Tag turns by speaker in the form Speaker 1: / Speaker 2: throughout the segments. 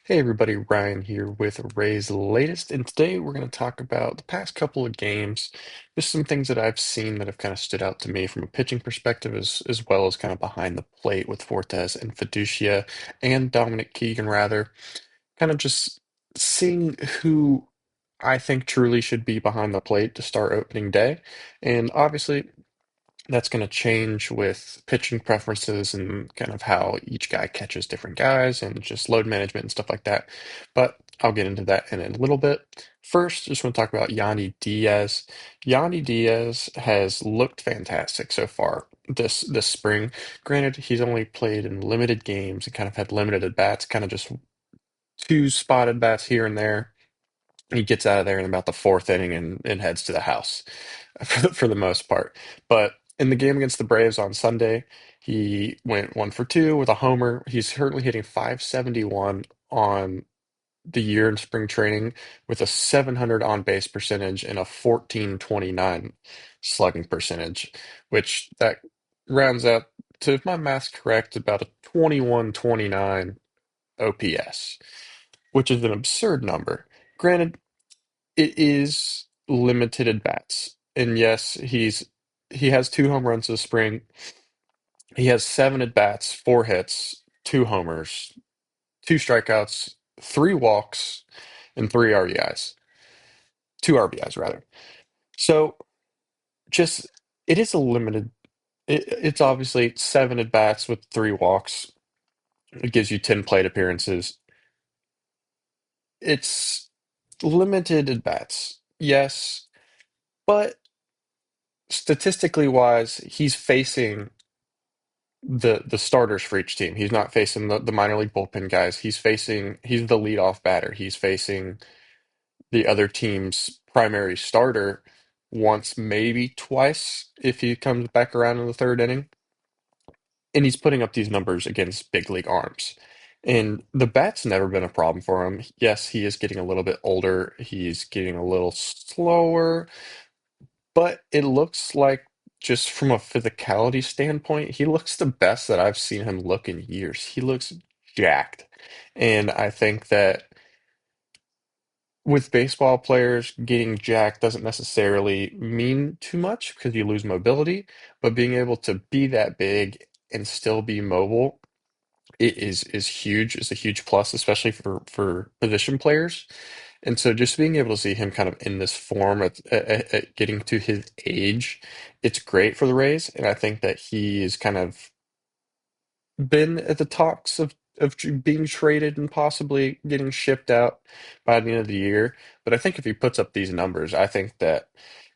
Speaker 1: Hey everybody, Ryan here with Ray's latest, and today we're going to talk about the past couple of games, just some things that I've seen that have kind of stood out to me from a pitching perspective, as well as kind of behind the plate with Fortes and Fiducia and Dominic Keegan, rather, kind of just seeing who I think truly should be behind the plate to start opening day. And obviously, that's going to change with pitching preferences and kind of how each guy catches different guys and just load management and stuff like that. But I'll get into that in a little bit. First, just want to talk about Yanni Diaz. Yanni Diaz has looked fantastic so far this spring. Granted, he's only played in limited games and kind of had limited at bats, kind of just two spotted bats here and there. He gets out of there in about the fourth inning and heads to the house for the most part. But in the game against the Braves on Sunday, he went 1 for 2 with a homer. He's currently hitting 571 on the year in spring training with a 700 on base percentage and a 1429 slugging percentage, which that rounds out to, if my math's correct, about a 2129 OPS, which is an absurd number. Granted, it is limited at bats. And yes, he has 2 home runs this spring. He has 7 at bats, 4 hits, 2 homers, 2 strikeouts, 3 walks, and 3 RBIs. 2 RBIs rather. So just it is a limited it's obviously 7 at bats with 3 walks. It gives you 10 plate appearances. It's limited at bats, yes, but statistically wise, he's facing the starters for each team. He's not facing the minor league bullpen guys. He's the leadoff batter. He's facing the other team's primary starter once, maybe twice, if he comes back around in the third inning. And he's putting up these numbers against big league arms. And the bat's never been a problem for him. Yes, he is getting a little bit older. He's getting a little slower. But it looks like, just from a physicality standpoint, he looks the best that I've seen him look in years. He looks jacked. And I think that with baseball players, getting jacked doesn't necessarily mean too much because you lose mobility, but being able to be that big and still be mobile, it is huge. It's a huge plus, especially for position players. And so just being able to see him kind of in this form at getting to his age, it's great for the Rays. And I think that he's kind of been at the talks of being traded and possibly getting shipped out by the end of the year. But I think if he puts up these numbers, I think that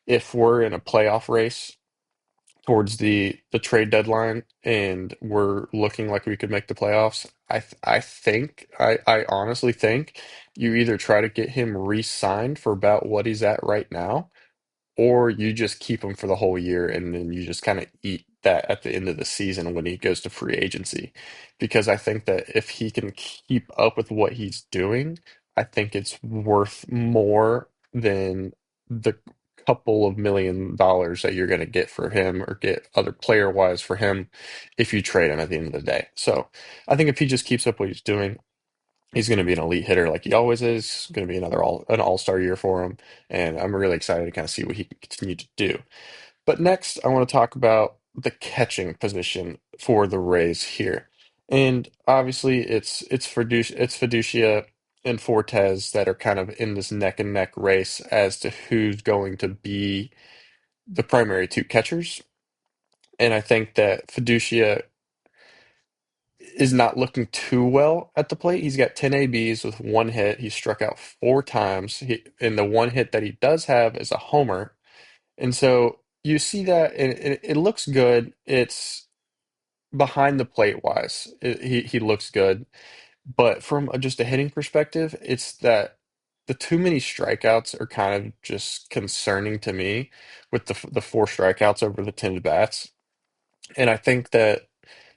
Speaker 1: if we're in a playoff race towards the trade deadline and we're looking like we could make the playoffs, I honestly think you either try to get him re-signed for about what he's at right now, or you just keep him for the whole year and then you just kind of eat that at the end of the season when he goes to free agency. Because I think that if he can keep up with what he's doing, I think it's worth more than the couple of $1 million that you're going to get for him or get other player wise for him if you trade him at the end of the day. So I think if he just keeps up what he's doing, he's going to be an elite hitter like he always is. Going to be an all-star year for him, and I'm really excited to kind of see what he can continue to do. But next, I want to talk about the catching position for the Rays here, and obviously it's Fiducia and Fortes that are kind of in this neck and neck race as to who's going to be the primary 2 catchers. And I think that Fiducia is not looking too well at the plate. He's got 10 ABs with 1 hit. He struck out 4 times. And the 1 hit that he does have is a homer. And so you see that, and it looks good. It's behind the plate wise. He looks good. But from just a hitting perspective, it's that the too many strikeouts are kind of just concerning to me with the 4 strikeouts over the 10 bats. And I think that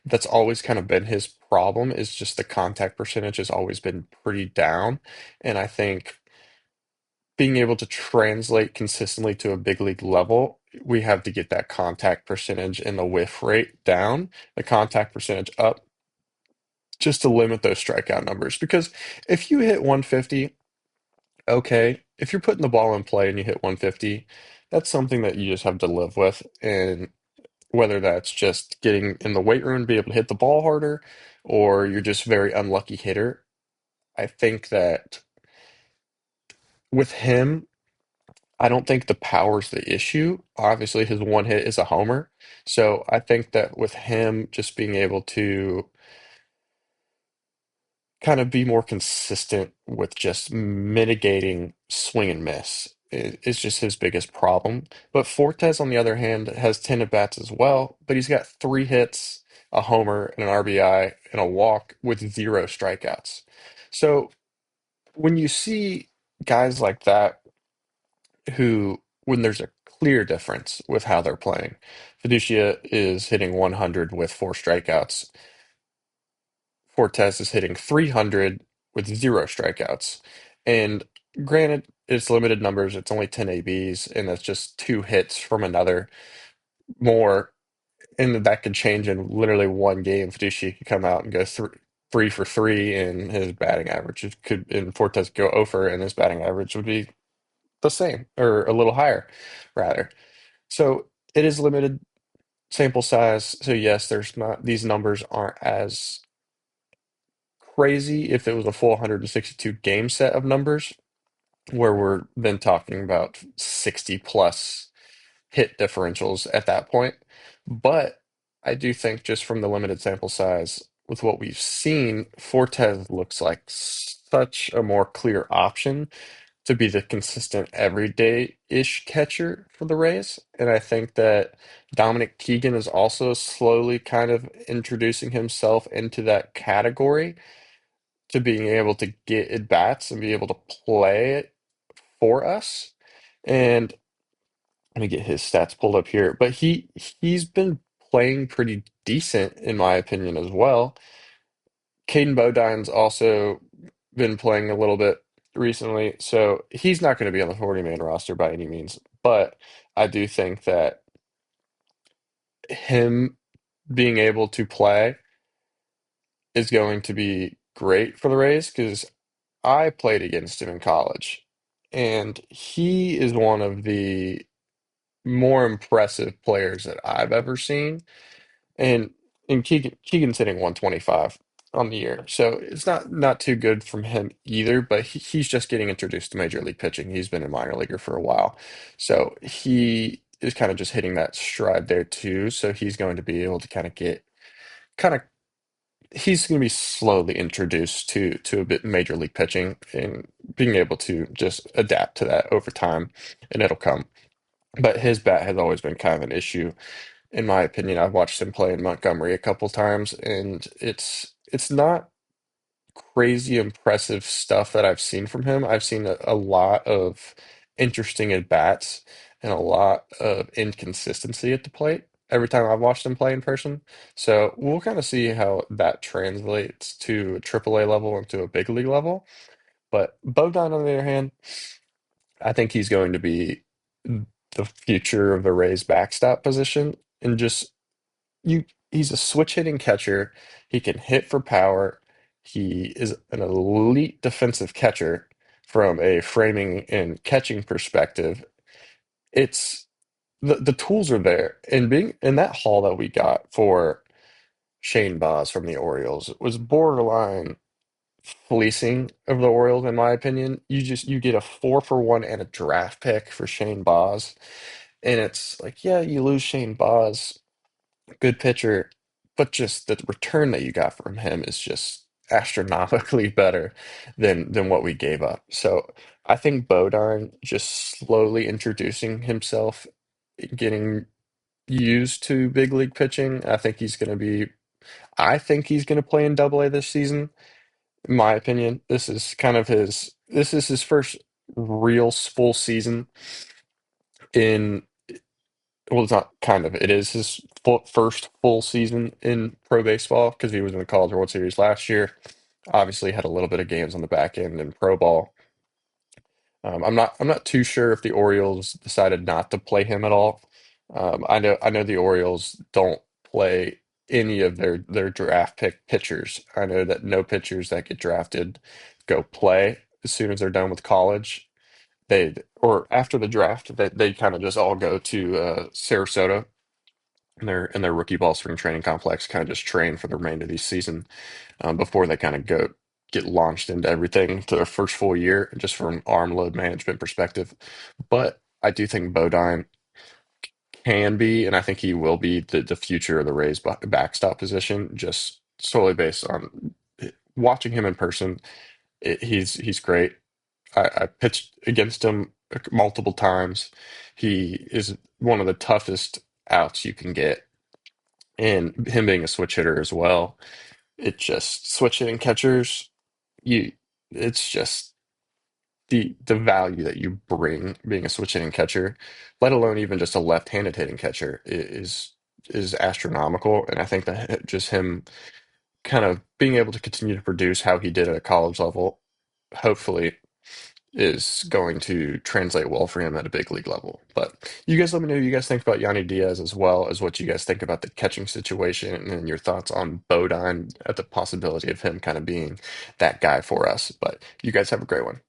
Speaker 1: that's always kind of been his problem is just the contact percentage has always been pretty down. And I think being able to translate consistently to a big league level, we have to get that contact percentage and the whiff rate down, the contact percentage up. just to limit those strikeout numbers. Because if you hit 150, okay. If you're putting the ball in play and you hit 150, that's something that you just have to live with. And whether that's just getting in the weight room to be able to hit the ball harder, or you're just a very unlucky hitter, I think that with him, I don't think the power's the issue. Obviously, his one hit is a homer. So I think that with him just being able to kind of be more consistent with just mitigating swing and miss is just his biggest problem. But Fortes, on the other hand, has 10 at bats as well, but he's got three hits, a homer, and an RBI, and a walk with zero strikeouts. So when you see guys like that who, when there's a clear difference with how they're playing, Fiducia is hitting 100 with four strikeouts. Fortes is hitting 300 with zero strikeouts. And granted, it's limited numbers. It's only 10 ABs, and that's just two hits from another more. And that could change in literally one game. Fiducia could come out and go 3 for 3, and his batting average could, and Fortes go over, and his batting average would be the same or a little higher, rather. So it is limited sample size. So yes, there's not, these numbers aren't as crazy if it was a full 162 game set of numbers, where we're then talking about 60 plus hit differentials at that point. But I do think just from the limited sample size, with what we've seen, Fortes looks like such a more clear option to be the consistent everyday-ish catcher for the Rays. And I think that Dominic Keegan is also slowly kind of introducing himself into that category to being able to get at bats and be able to play it for us. And let me get his stats pulled up here. But he's been playing pretty decent in my opinion as well. Caden Bodine's also been playing a little bit recently, so he's not going to be on the 40-man roster by any means. But I do think that him being able to play is going to be great for the Rays because I played against him in college, and he is one of the more impressive players that I've ever seen. And Keegan's hitting 125 on the year, so it's not too good from him either. But he's just getting introduced to major league pitching. He's been a minor leaguer for a while, so he is kind of just hitting that stride there too. So he's going to be able to kind of get kind of he's going to be slowly introduced to a bit major league pitching and being able to just adapt to that over time, and it'll come. But his bat has always been kind of an issue, in my opinion. I've watched him play in Montgomery a couple times, and it's not crazy impressive stuff that I've seen from him. I've seen a lot of interesting at bats and a lot of inconsistency at the plate every time I've watched him play in person. So we'll kind of see how that translates to a AAA level and to a big league level. But Bogdan, on the other hand, I think he's going to be the future of the Rays backstop position. And just you he's a switch hitting catcher. He can hit for power. He is an elite defensive catcher from a framing and catching perspective. It's the tools are there. And being in that haul that we got for Shane Baz from the Orioles was borderline fleecing of the Orioles, in my opinion. You get a 4-for-1 and a draft pick for Shane Baz. And it's like, yeah, you lose Shane Baz, good pitcher, but just the return that you got from him is just astronomically better than what we gave up. So I think Bodine just slowly introducing himself, getting used to big league pitching. I think he's gonna play in Double A this season. In my opinion, this is his first real full season in well, it's not kind of. It is his first full season in pro baseball because he was in the College World Series last year. Obviously, had a little bit of games on the back end in pro ball. I'm not too sure if the Orioles decided not to play him at all. I know the Orioles don't play any of their draft pick pitchers. I know that no pitchers that get drafted go play as soon as they're done with college. They or after the draft, they kind of just all go to Sarasota in their rookie ball spring training complex, kind of just train for the remainder of the season before they kind of go get launched into everything to their first full year, just from an arm load management perspective. But I do think Bodine can be, and I think he will be the future of the Rays backstop position, just solely based on watching him in person. He's great. I pitched against him multiple times. He is one of the toughest outs you can get, and him being a switch hitter as well. It just switch hitting catchers, you it's just the value that you bring being a switch hitting catcher, let alone even just a left-handed hitting catcher, is astronomical. And I think that just him kind of being able to continue to produce how he did at a college level, hopefully is going to translate well for him at a big league level. But you guys let me know what you guys think about Yanni Diaz as well as what you guys think about the catching situation and your thoughts on Bodine at the possibility of him kind of being that guy for us. But you guys have a great one.